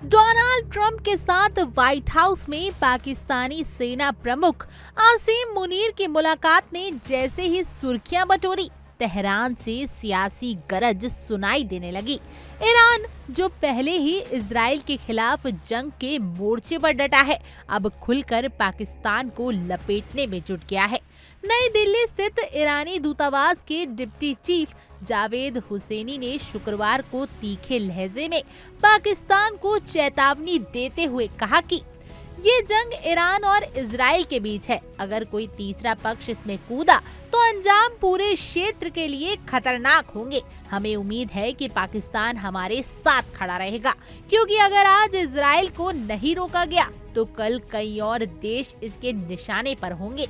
Donald Trump के साथ white house में पाकिस्तानी सेना प्रमुख आसिम मुनीर की मुलाकात ने जैसे ही सुर्खियां बटोरी, तेहरान से सियासी गरज सुनाई देने लगी। ईरान, जो पहले ही इजराइल के खिलाफ जंग के मोर्चे पर डटा है, अब खुलकर पाकिस्तान को लपेटने में जुट गया है। नई दिल्ली स्थित ईरानी दूतावास के डिप्टी चीफ जावेद हुसैनी ने शुक्रवार को तीखे लहजे में पाकिस्तान को चेतावनी देते हुए कहा कि ये जंग ईरान और इजराइल के बीच है। अगर कोई तीसरा पक्ष इसमें कूदा तो अंजाम पूरे क्षेत्र के लिए खतरनाक होंगे। हमें उम्मीद है कि पाकिस्तान हमारे साथ खड़ा रहेगा, क्योंकि अगर आज इजराइल को नहीं रोका गया तो कल कई और देश इसके निशाने पर होंगे।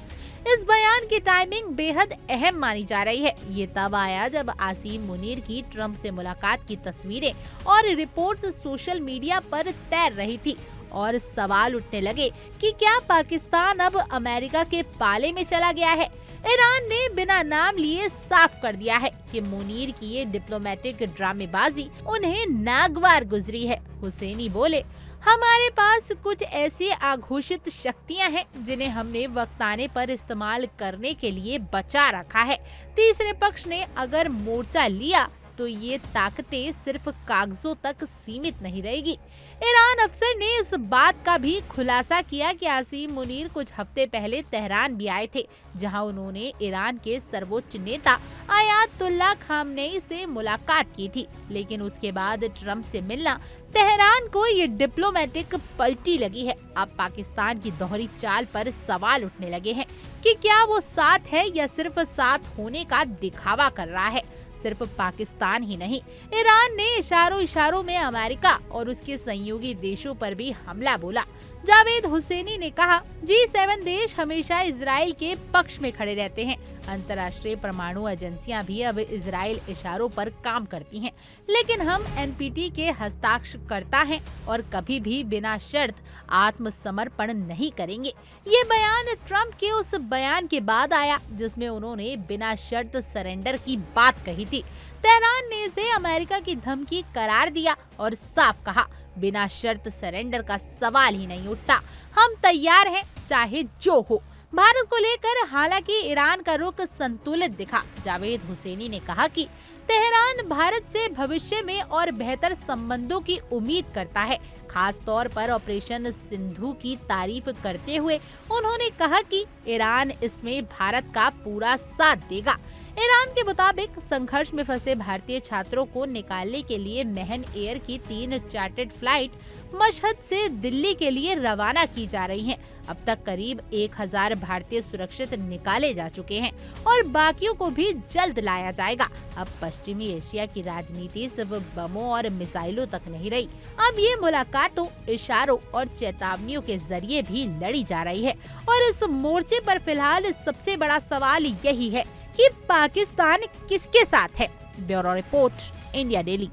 इस बयान की टाइमिंग बेहद अहम मानी जा रही है। ये तब आया जब आसिम मुनीर की ट्रंप से मुलाकात की तस्वीरें और रिपोर्ट्स सोशल मीडिया पर तैर रही थी और सवाल उठने लगे कि क्या पाकिस्तान अब अमेरिका के पाले में चला गया है। ईरान ने बिना नाम लिए साफ कर दिया है कि मुनीर की ये डिप्लोमेटिक ड्रामेबाजी उन्हें नागवार गुजरी है। हुसैनी बोले, हमारे पास कुछ ऐसी आघोषित शक्तियां हैं जिन्हें हमने वक्त आने पर इस्तेमाल करने के लिए बचा रखा है। तीसरे पक्ष ने अगर मोर्चा लिया तो ये ताकतें सिर्फ कागजों तक सीमित नहीं रहेगी। ईरान अफसर ने इस बात का भी खुलासा किया कि आसिम मुनीर कुछ हफ्ते पहले तेहरान भी आए थे, जहां उन्होंने ईरान के सर्वोच्च नेता आयातुल्लाह खामनेई से मुलाकात की थी। लेकिन उसके बाद ट्रंप से मिलना तेहरान को ये डिप्लोमेटिक पलटी लगी है। अब पाकिस्तान की दोहरी चाल पर सवाल उठने लगे हैं कि क्या वो साथ है या सिर्फ साथ होने का दिखावा कर रहा है। सिर्फ पाकिस्तान ही नहीं, ईरान ने इशारों में अमेरिका और उसके सहयोगी देशों पर भी हमला बोला। जावेद हुसैनी ने कहा, G7 देश हमेशा इजराइल के पक्ष में खड़े रहते हैं। अंतर्राष्ट्रीय परमाणु एजेंसियां भी अब इजराइल इशारों पर काम करती हैं, लेकिन हम NPT के हस्ताक्षरकर्ता हैं और कभी भी बिना शर्त आत्मसमर्पण नहीं करेंगे। ये बयान ट्रंप के उस बयान के बाद आया जिसमें उन्होंने बिना शर्त सरेंडर की बात कही थी। तेहरान ने इसे अमेरिका की धमकी करार दिया और साफ कहा, बिना शर्त सरेंडर का सवाल ही नहीं उठता। हम तैयार हैं, चाहे जो हो। भारत को लेकर हालांकि ईरान का रुख संतुलित दिखा। जावेद हुसैनी ने कहा कि तेहरान भारत से भविष्य में और बेहतर संबंधों की उम्मीद करता है। खास तौर पर ऑपरेशन सिंधु की तारीफ करते हुए उन्होंने कहा कि ईरान इसमें भारत का पूरा साथ देगा। ईरान के मुताबिक संघर्ष में फंसे भारतीय छात्रों को निकालने के लिए महन एयर की 3 चार्टर्ड फ्लाइट मशहद से दिल्ली के लिए रवाना की जा रही हैं। अब तक करीब 1000 भारतीय सुरक्षित निकाले जा चुके हैं और बाकियों को भी जल्द लाया जाएगा। अब पश्चिमी एशिया की राजनीति सिर्फ बमों और मिसाइलों तक नहीं रही। अब ये मुलाकातों, इशारों और चेतावनियों के जरिए भी लड़ी जा रही है। और इस मोर्चे पर फिलहाल सबसे बड़ा सवाल यही है कि पाकिस्तान किसके साथ है। Bureau report, India daily.